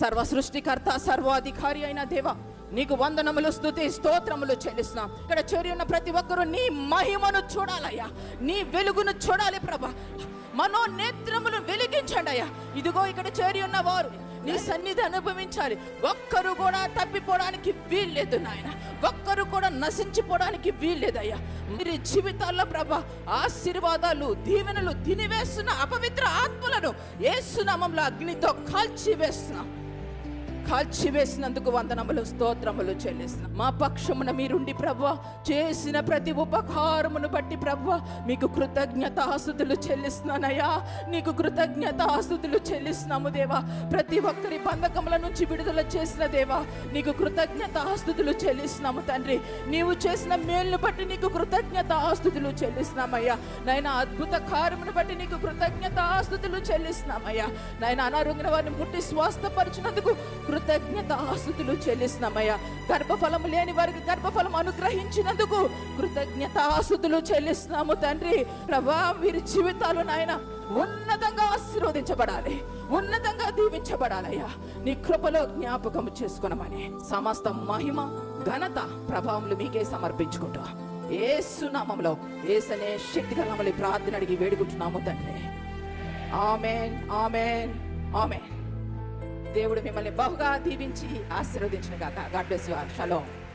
సర్వ సృష్టికర్త సర్వాధికారి అయిన దేవ, నీకు వందనములు, స్తుతి, స్తోత్రములు చెల్లిస్తున్నాం. ఇక్కడ చేరి ఉన్న ప్రతి ఒక్కరూ నీ మహిమను చూడాలయ్యా, నీ వెలుగును చూడాలి ప్రభా. మనోనేత్రములు వెలిగించండి అయ్యా. ఇదిగో ఇక్కడ చేరి ఉన్న వారు నీ సన్నిధి అనుభవించాలి. ఒక్కరు కూడా తప్పిపోవడానికి వీల్లేదు నాయన, ఒక్కరు కూడా నశించిపోవడానికి వీల్లేదయ్యా. మీరు జీవితాల్లో ప్రభా ఆశీర్వాదాలు, దీవెనలు తినివేస్తున్న అపవిత్ర ఆత్మలను యేసు నామములో అగ్నితో కాల్చివేసినందుకు వందనములు, స్తోత్రములు చెల్లిస్తున్నాం. మా పక్షమున మీరుండి ప్రభువా చేసిన ప్రతి ఉపకారమును బట్టి ప్రభువా మీకు కృతజ్ఞతాస్తుతులు చెల్లిస్తున్నానయ్యా. నీకు కృతజ్ఞతాస్తుతులు చెల్లిస్తున్నాము దేవా. ప్రతి ఒక్కరి బంధకముల నుంచి విడుదల చేసిన దేవా నీకు కృతజ్ఞతాస్తుతులు చెల్లిస్తున్నాము తండ్రి. నీవు చేసిన మేలును బట్టి నీకు కృతజ్ఞతాస్తుతులు చెల్లిస్తున్నామయ్యా. నాయన అద్భుత కార్యమును బట్టి నీకు కృతజ్ఞతాస్తుతులు చెల్లిస్తున్నామయ్యా. నాయన అనారోగ్య వారిని ముట్టి స్వస్థపరిచినందుకు కృతజ్ఞతాస్తుతులు చెల్లిస్తున్నామయ్యా. గర్భఫలము లేని వారికి గర్భఫలం అనుగ్రహించినందుకు కృతజ్ఞతాస్తుతులు చెల్లిస్తున్నాము తండ్రి. ప్రభా వీరి జీవితాలు నాయన ఉన్నతంగా ఆశీర్వదించబడాలి, ఉన్నతంగా దీవించబడాలయ్యా. నీ కృపలో జ్ఞాపకం చేసుకున్నామని సమస్త మహిమ, ఘనత, ప్రభావములు మీకే సమర్పించుకుంటా యేసు నామములో, యేసనే శక్తిగల నామములో ప్రార్థన అడిగి వేడుకుంటున్నాము తండ్రి. ఆమేన్, ఆమేన్, ఆమేన్. దేవుడు మిమ్మల్ని బహుగా దీవించి ఆశీర్వదించును గాక. God bless you all. Shalom.